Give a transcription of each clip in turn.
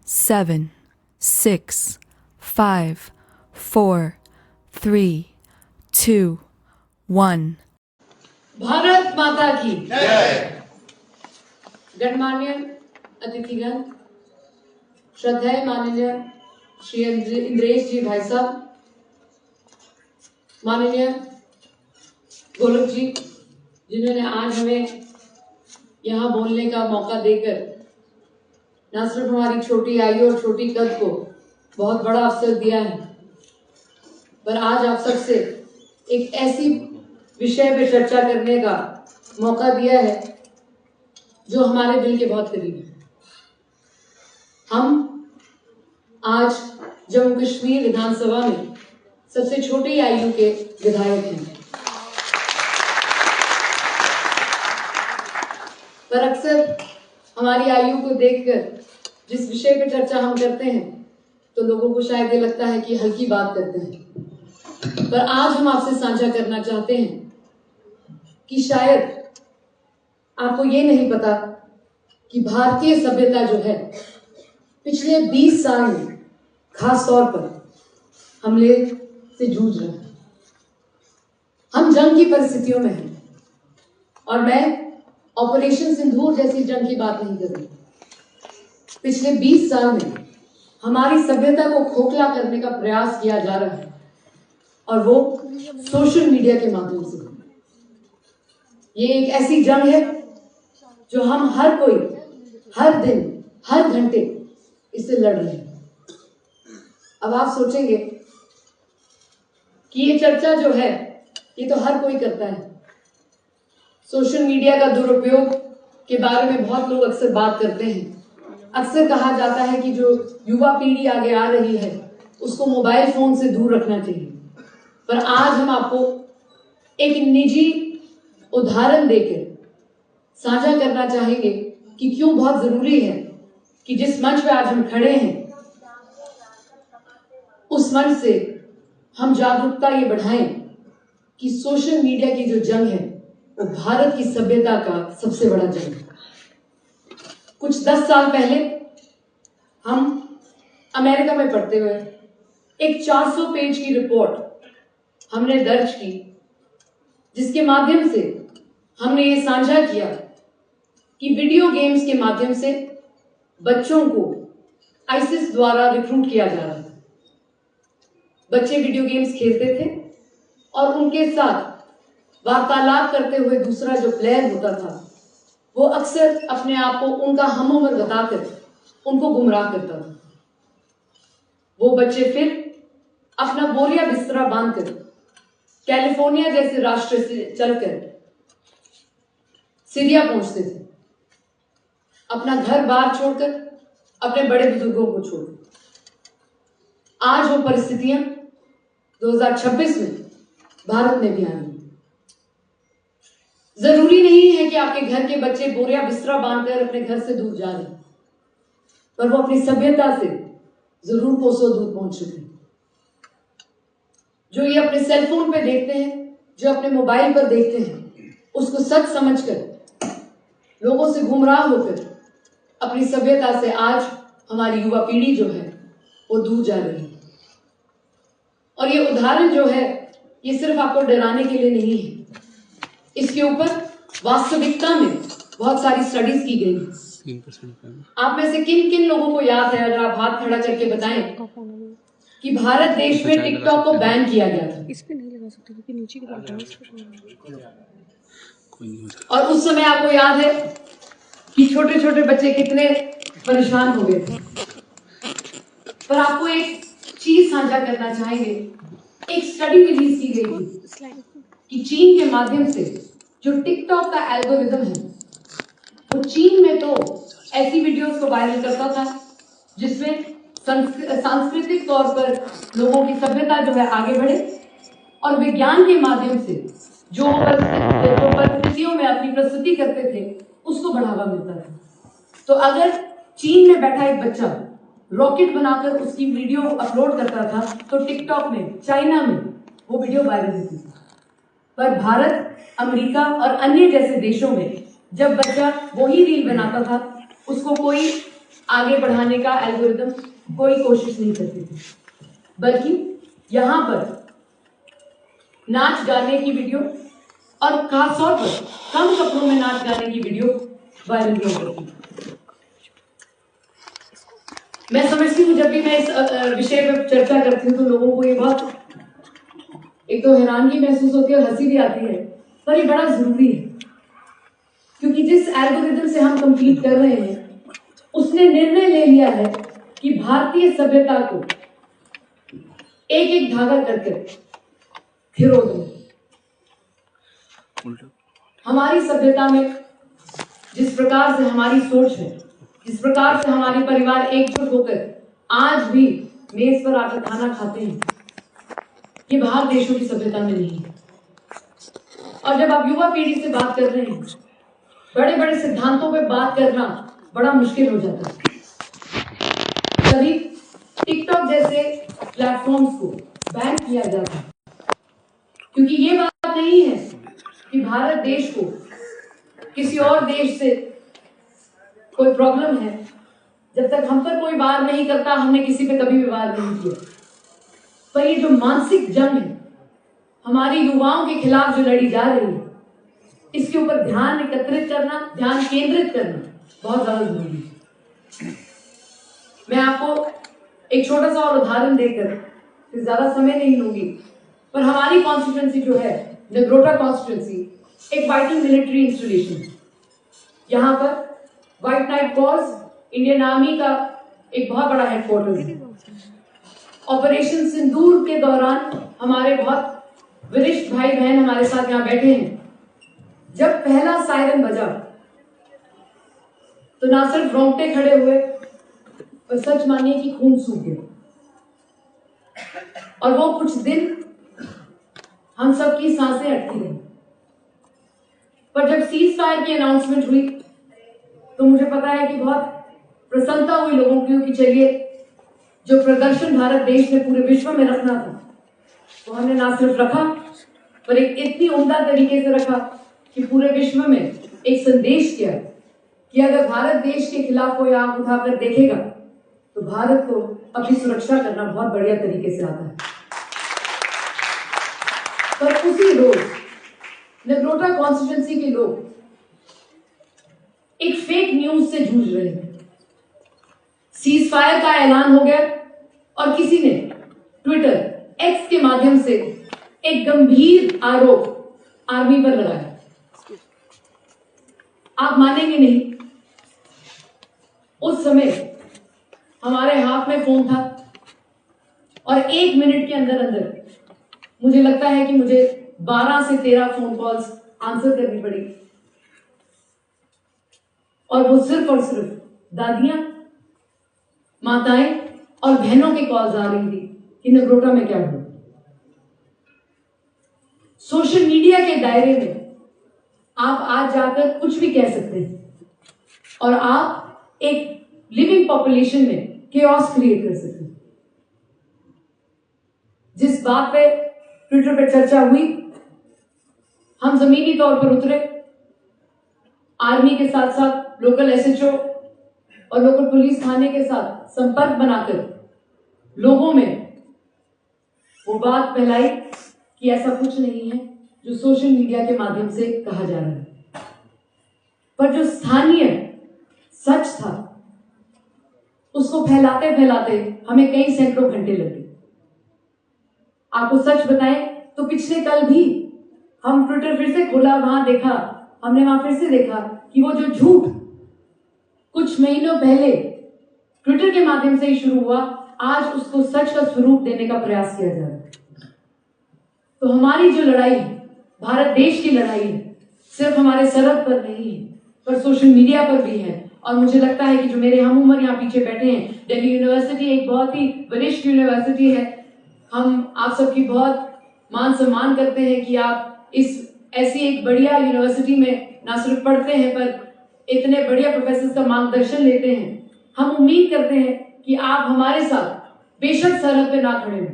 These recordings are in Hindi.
7, 6, 5, 4, 3, 2, 1. भारत माता की जय। गणमान्य अतिथिगण, श्रद्धेय माननीय श्री इंद्रेश जी भाई साहब, माननीय गोलक जी, जिन्होंने आज हमें यहाँ बोलने का मौका देकर न सिर्फ हमारी छोटी आयु और छोटी कद को बहुत बड़ा अवसर दिया है, पर आज आप सबसे एक ऐसी विषय पे चर्चा करने का मौका दिया है जो हमारे दिल के बहुत करीब है। हम आज जम्मू कश्मीर विधानसभा में सबसे छोटी आयु के विधायक हैं, पर अक्सर हमारी आयु को देखकर जिस विषय पर चर्चा हम करते हैं तो लोगों को शायद ये लगता है कि हल्की बात करते हैं, पर आज हम आपसे साझा करना चाहते हैं कि शायद आपको ये नहीं पता कि भारतीय सभ्यता जो है पिछले 20 साल में खास तौर पर हमले से जूझ रहा है। हम जंग की परिस्थितियों में हैं और मैं ऑपरेशन सिंदूर जैसी जंग की बात नहीं कर रही। पिछले 20 साल में हमारी सभ्यता को खोखला करने का प्रयास किया जा रहा है और वो सोशल मीडिया के माध्यम से। ये एक ऐसी जंग है जो हम हर कोई हर दिन हर घंटे इससे लड़ रहे हैं। अब आप सोचेंगे कि ये चर्चा जो है ये तो हर कोई करता है। सोशल मीडिया का दुरुपयोग के बारे में बहुत लोग अक्सर बात करते हैं। अक्सर कहा जाता है कि जो युवा पीढ़ी आगे आ रही है उसको मोबाइल फोन से दूर रखना चाहिए, पर आज हम आपको एक निजी उदाहरण देकर साझा करना चाहेंगे कि क्यों बहुत जरूरी है कि जिस मंच पे आज हम खड़े हैं उस मंच से हम जागरूकता ये बढ़ाएं कि सोशल मीडिया की जो जंग है वो भारत की सभ्यता का सबसे बड़ा जंग है। कुछ 10 साल पहले हम अमेरिका में पढ़ते हुए एक 400 पेज की रिपोर्ट हमने दर्ज की, जिसके माध्यम से हमने ये साझा किया कि वीडियो गेम्स के माध्यम से बच्चों को आईसिस द्वारा रिक्रूट किया जा रहा था। बच्चे वीडियो गेम्स खेलते थे और उनके साथ वार्तालाप करते हुए दूसरा जो प्लेयर होता था वो अक्सर अपने आप को उनका हमउम्र बताकर उनको गुमराह करता था। वो बच्चे फिर अपना बोरिया बिस्तरा बांधकर कैलिफोर्निया जैसे राष्ट्र से चलकर सीरिया पहुंचते थे, अपना घर बार छोड़कर, अपने बड़े बुजुर्गों को छोड़कर। आज वो परिस्थितियां 2026 में भारत में भी आ रही हैं। जरूरी नहीं है कि आपके घर के बच्चे बोरिया बिस्तरा बांधकर अपने घर से दूर जा रहे हैं, पर वो अपनी सभ्यता से जरूर कोसों दूर पहुंच चुके हैं। जो ये अपने सेलफोन पे देखते हैं, जो अपने मोबाइल पर देखते हैं, उसको सच समझकर लोगों से गुमराह होकर अपनी सभ्यता से आज हमारी युवा पीढ़ी जो है वो दूर जा रही है। और ये उदाहरण जो है ये सिर्फ आपको डराने के लिए नहीं है, इसके ऊपर वास्तविकता में बहुत सारी स्टडीज की गई है। आप में से किन किन लोगों को याद है, अगर आप हाथ खड़ा करके बताएं, कि भारत देश में टिकटॉक को बैन किया गया था। इस पे नहीं लगा सकते क्योंकि नीचे की तरफ और उस समय आपको याद है कि छोटे छोटे बच्चे कितने परेशान हो गए थे। पर आपको एक चीज साझा करना चाहेंगे। एक स्टडी रिलीज की गई थी कि चीन के माध्यम से जो टिकटॉक का एल्गोरिदम है वो चीन में तो ऐसी वीडियोस को वायरल करता था जिसमें सांस्कृतिक तौर पर लोगों की सभ्यता जो है आगे बढ़े और विज्ञान के माध्यम से जो परिस्थितियों में अपनी प्रस्तुति करते थे उसको बढ़ावा मिलता था। तो अगर चीन में बैठा एक बच्चा रॉकेट बनाकर उसकी वीडियो अपलोड करता था तो टिकटॉक में, चाइना में वो वीडियो वायरल होती थी। पर भारत, अमेरिका और अन्य जैसे देशों में जब बच्चा वही रील बनाता था उसको कोई आगे बढ़ाने का एल्गोरिदम कोई कोशिश नहीं करती थी, बल्कि यहाँ पर नाच गाने की वीडियो और खास तौर पर कम कपड़ों में नाच गाने की वीडियो वायरल हो रही थी। मैं समझती हूँ जब भी मैं इस विषय पर चर्चा करती हूँ तो लोगों को ये बहुत एक तो हैरानगी महसूस होती है और हंसी भी आती है, पर ये बड़ा जरूरी है, क्योंकि जिस एल्गोरिदम से हम कंपीट कर रहे हैं उसने निर्णय ले लिया है कि भारतीय सभ्यता को एक एक धागा करके फिरो दें। हमारी सभ्यता में जिस प्रकार से हमारी सोच है, जिस प्रकार से हमारे परिवार एकजुट होकर आज भी मेज पर आकर खाना खाते हैं, ये बाहर देशों की सभ्यता में नहीं है। और जब आप युवा पीढ़ी से बात कर रहे हैं, बड़े बड़े सिद्धांतों पे बात करना बड़ा मुश्किल हो जाता है। तभी टिकटॉक जैसे प्लेटफॉर्म्स को बैन किया जाता है, क्योंकि ये बात नहीं है कि भारत देश को किसी और देश से कोई प्रॉब्लम है। जब तक हम पर कोई वार नहीं करता, हमने किसी पे कभी भी वार नहीं किया। पर ये जो मानसिक जंग है हमारी युवाओं के खिलाफ जो लड़ी जा रही है, इसके ऊपर ध्यान एकत्रित करना, ध्यान केंद्रित करना बहुत ज्यादा जरूरी है। मैं आपको एक छोटा सा और उदाहरण देकर फिर ज्यादा समय नहीं लूंगी, पर हमारी कॉन्स्टिट्यूंसी जो है, नगरोटा कॉन्स्टिट्यूंसी, एक वाइटल मिलिट्री इंस्टॉलेशन है। यहाँ पर white night corps, Indian army का एक बहुत बड़ा हेडक्वार्टर है। ऑपरेशन सिंदूर के दौरान हमारे बहुत वरिष्ठ भाई बहन हमारे साथ यहाँ बैठे हैं। जब पहला सायरन बजा तो ना सिर्फ रोंगटे खड़े हुए, पर सच मानिए कि खून सूख गया। और वो कुछ दिन हम सबकी सांसें अटकी रही। पर जब सीज फायर की अनाउंसमेंट हुई तो मुझे पता है कि बहुत प्रसन्नता हुई लोगों की कि चलिए, जो प्रदर्शन भारत देश ने पूरे विश्व में रखना था तो हमने ना सिर्फ रखा, पर एक इतनी उम्दा तरीके से रखा कि पूरे विश्व में एक संदेश किया कि अगर भारत देश के खिलाफ कोई आंख उठाकर देखेगा तो भारत को अपनी सुरक्षा करना बहुत बढ़िया तरीके से आता है। पर उसी रोज नगरोटा कॉन्स्टिट्यूंसी के लोग एक फेक न्यूज से जूझ रहे थे। सीज फायर का ऐलान हो गया और किसी ने ट्विटर एक्स के माध्यम से एक गंभीर आरोप आर्मी पर लगाया। आप मानेंगे नहीं, उस समय हमारे हाथ में फोन था और 1 मिनट के अंदर अंदर मुझे लगता है कि मुझे 12 से 13 फोन कॉल्स आंसर करनी पड़ी। और वो सिर्फ और सिर्फ दादियां, माताएं और बहनों के कॉल्स आ रही थी कि नगरोटा में क्या हुआ। सोशल मीडिया के दायरे में आप आज जाकर कुछ भी कह सकते हैं और आप एक लिविंग पॉपुलेशन में केओस क्रिएट कर सकते हैं। जिस बात पे ट्विटर पे चर्चा हुई, हम जमीनी तौर पर उतरे, आर्मी के साथ साथ लोकल एसएचओ और लोकल पुलिस थाने के साथ संपर्क बनाकर लोगों में वो बात फैलाई कि ऐसा कुछ नहीं है जो सोशल मीडिया के माध्यम से कहा जा रहा है। पर जो स्थानीय सच था उसको फैलाते फैलाते हमें कई सैकड़ों घंटे लगे। आपको सच बताएं तो पिछले कल भी हम ट्विटर फिर से खोला, हमने वहां फिर से देखा कि वो जो झूठ कुछ महीनों पहले ट्विटर के माध्यम से ही शुरू हुआ, आज उसको सच का स्वरूप देने का प्रयास किया जा रहा है। तो हमारी जो लड़ाई है, भारत देश की लड़ाई है, सिर्फ हमारे सरहद पर नहीं है, पर सोशल मीडिया पर भी है। और मुझे लगता है कि जो मेरे हम उम्र यहाँ पीछे बैठे हैं, दिल्ली यूनिवर्सिटी एक बहुत ही वरिष्ठ यूनिवर्सिटी है। हम आप सबकी बहुत मान सम्मान करते हैं कि आप इस ऐसी एक बढ़िया यूनिवर्सिटी में ना सिर्फ पढ़ते हैं पर इतने बढ़िया प्रोफेसर का मार्गदर्शन लेते हैं। हम उम्मीद करते हैं कि आप हमारे साथ बेशक सरहद पे ना खड़े हों,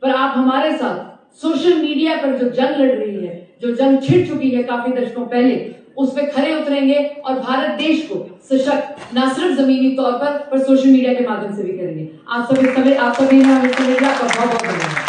पर आप हमारे साथ सोशल मीडिया पर जो जंग लड़ रही है, जो जंग छिड़ चुकी है काफी दशकों पहले, उस पे खरे उतरेंगे और भारत देश को सशक्त न सिर्फ जमीनी तौर पर सोशल मीडिया के माध्यम से भी करेंगे। आप सभी आपका बहुत बहुत धन्यवाद।